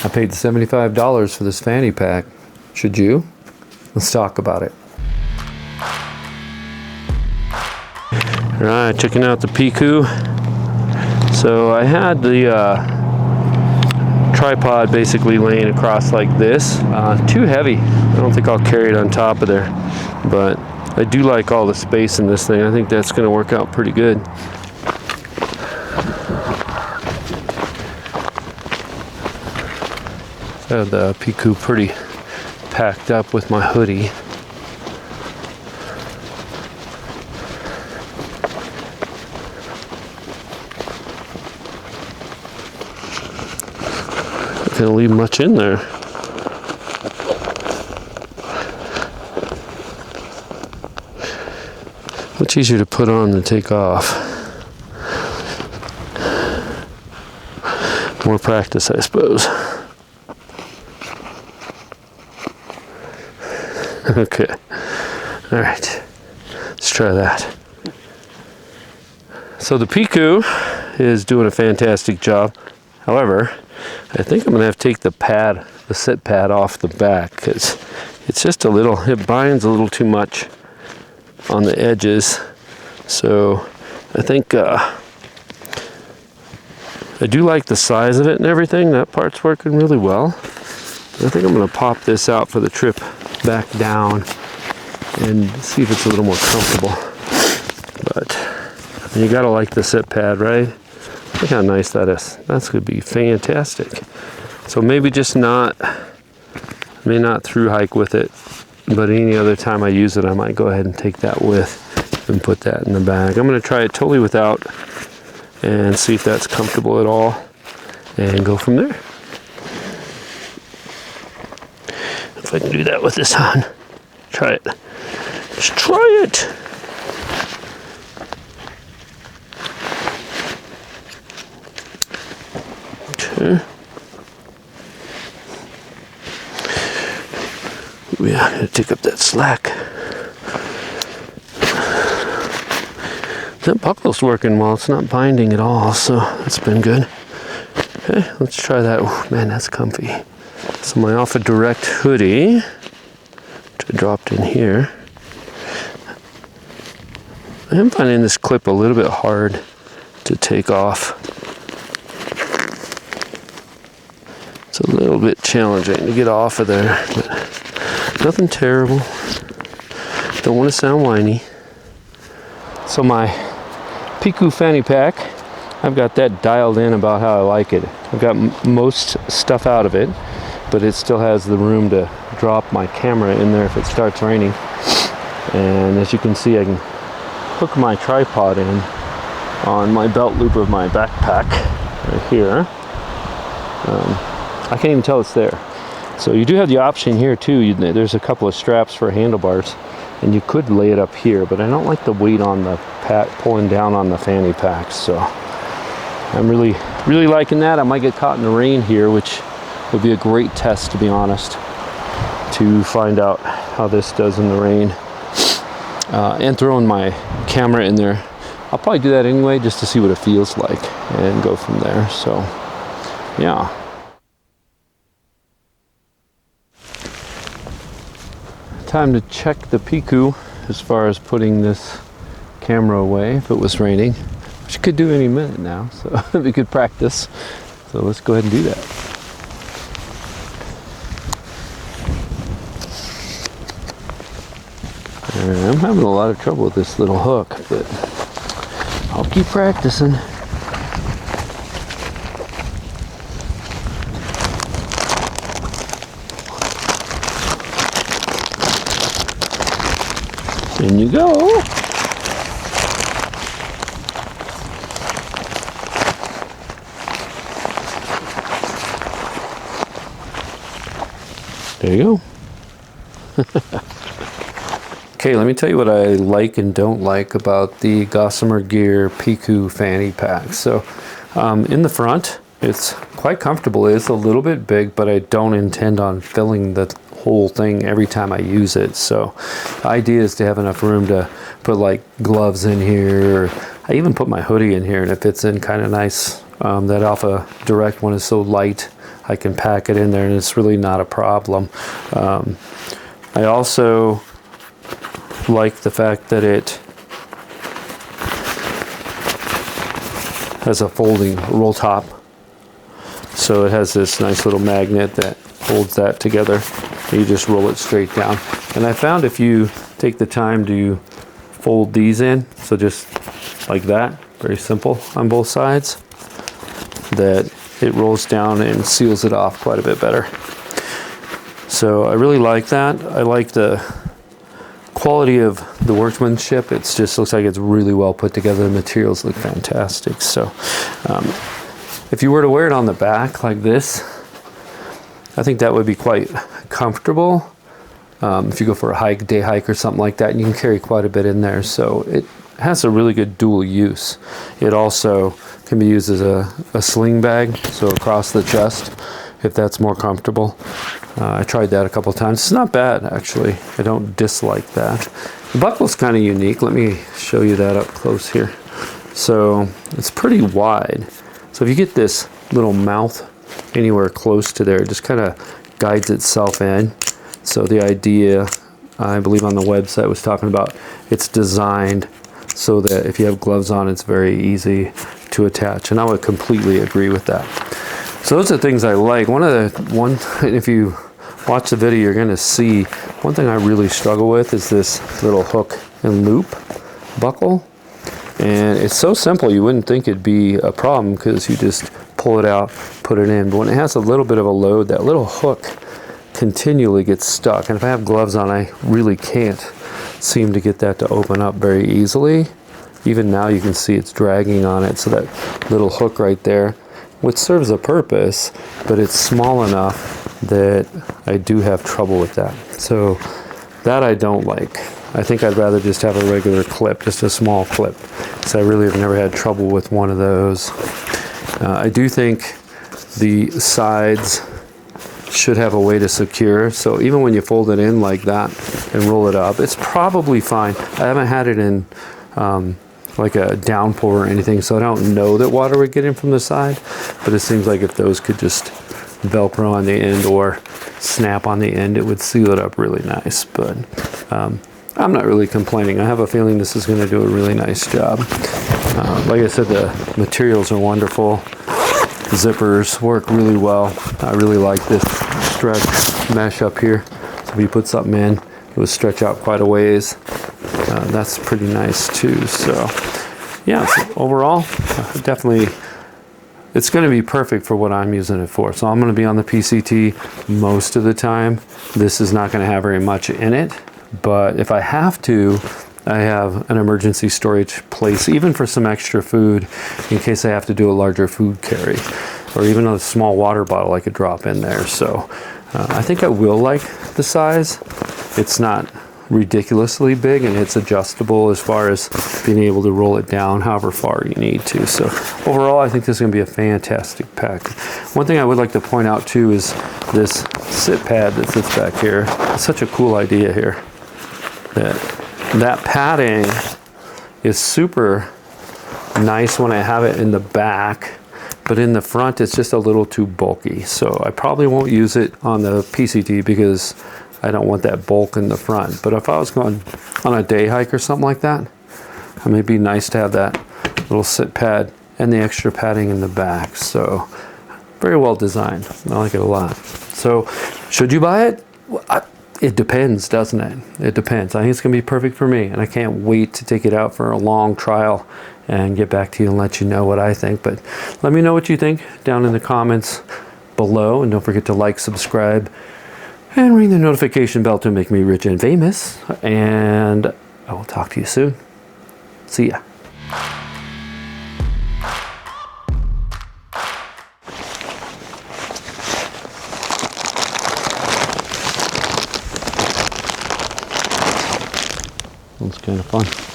I paid $75 for this fanny pack. Should you? Let's talk about it. All right, checking out the Piku. So I had the tripod basically laying across like this. Too heavy. I don't think I'll carry it on top of there, but I do like all the space in this thing. I think that's going to work out pretty good. I have the Piku pretty packed up with my hoodie. Not gonna leave much in there. Much easier to put on than take off. More practice, I suppose. Okay, all right, let's try that. So the Piku is doing a fantastic job. However, I think I'm gonna have to take the sit pad off the back, because it's just it binds a little too much on the edges. So I think I do like the size of it and everything. That part's working really well. I think I'm gonna pop this out for the trip back down and see if it's a little more comfortable. But you gotta like the sit pad, right? Look how nice that is. That's gonna be fantastic. So maybe just may not through hike with it, but any other time I use it, I might go ahead and take that with and put that in the bag. I'm gonna try it totally without and see if that's comfortable at all and go from there. If I can do that with this on. Try it. Just try it. Okay. Yeah, I'm gonna take up that slack. That buckle's working well. It's not binding at all, so that's been good. Okay, let's try that. Oh, man, that's comfy. So my Alpha Direct hoodie, which I dropped in here. I am finding this clip a little bit hard to take off. It's a little bit challenging to get off of there, but nothing terrible. Don't want to sound whiny. So my Piku fanny pack, I've got that dialed in about how I like it. I've got most stuff out of it, but it still has the room to drop my camera in there if it starts raining. And as you can see, I can hook my tripod in on my belt loop of my backpack right here. I can't even tell it's there. So you do have the option here too. There's a couple of straps for handlebars, and you could lay it up here, but I don't like the weight on the pack pulling down on the fanny pack. So I'm really liking that. I might get caught in the rain here, which would be a great test, to be honest, to find out how this does in the rain. And throwing my camera in there. I'll probably do that anyway, just to see what it feels like and go from there. So yeah. Time to check the Piku as far as putting this camera away if it was raining, which you could do any minute now, so we could practice. So let's go ahead and do that. I'm having a lot of trouble with this little hook, but I'll keep practicing. In you go. There you go. Okay, let me tell you what I like and don't like about the Gossamer Gear Piku fanny pack. So in the front, it's quite comfortable. It's a little bit big, but I don't intend on filling the whole thing every time I use it. So the idea is to have enough room to put like gloves in here. I even put my hoodie in here and it fits in kind of nice. That Alpha Direct one is so light. I can pack it in there and it's really not a problem. I also like the fact that it has a folding roll top. So it has this nice little magnet that holds that together. You just roll it straight down. And I found if you take the time to fold these in, so just like that, very simple on both sides, that it rolls down and seals it off quite a bit better. So I really like that. I like the quality of the workmanship. It just looks like it's really well put together. The materials look fantastic. So if you were to wear it on the back like this, I think that would be quite comfortable. If you go for a day hike or something like that, and you can carry quite a bit in there. So it has a really good dual use. It also can be used as a sling bag, so across the chest, if that's more comfortable. I tried that a couple times. It's not bad, actually. I don't dislike that. The buckle's kind of unique. Let me show you that up close here. So it's pretty wide. So if you get this little mouth anywhere close to there, it just kind of guides itself in. So the idea, I believe on the website, was talking about it's designed so that if you have gloves on, it's very easy to attach. And I would completely agree with that. So those are the things I like. If you watch the video, you're gonna see one thing I really struggle with is this little hook and loop buckle. And it's so simple, you wouldn't think it'd be a problem because you just pull it out, put it in. But when it has a little bit of a load, that little hook continually gets stuck. And if I have gloves on, I really can't seem to get that to open up very easily. Even now you can see it's dragging on it. So that little hook right there, which serves a purpose, but it's small enough that I do have trouble with that. So that I don't like. I think I'd rather just have a regular clip, just a small clip. So I really have never had trouble with one of those. I do think the sides should have a way to secure. So even when you fold it in like that and roll it up, it's probably fine. I haven't had it in like a downpour or anything, so I don't know that water would get in from the side, but it seems like if those could just Velcro on the end or snap on the end, it would seal it up really nice. But I'm not really complaining. I have a feeling this is going to do a really nice job. Like I said, the materials are wonderful. Zippers work really well. I really like this stretch mesh up here. So if you put something in, it will stretch out quite a ways. That's pretty nice too. So yeah, so overall, definitely it's going to be perfect for what I'm using it for. So I'm going to be on the PCT most of the time. This is not going to have very much in it, but if I have to, I have an emergency storage place, even for some extra food, in case I have to do a larger food carry, or even a small water bottle I could drop in there. So I think I will like the size. It's not ridiculously big, and it's adjustable as far as being able to roll it down however far you need to. So overall, I think this is going to be a fantastic pack. One thing I would like to point out too is this sit pad that sits back here. It's such a cool idea here. That padding is super nice when I have it in the back, but in the front it's just a little too bulky. So I probably won't use it on the PCT because I don't want that bulk in the front. But if I was going on a day hike or something like that, it may be nice to have that little sit pad and the extra padding in the back. So very well designed. I like it a lot. So should you buy it? It depends, doesn't it? It depends. I think it's going to be perfect for me, and I can't wait to take it out for a long trial and get back to you and let you know what I think. But let me know what you think down in the comments below, and don't forget to like, subscribe, and ring the notification bell to make me rich and famous. And I will talk to you soon. See ya. It's kind of fun.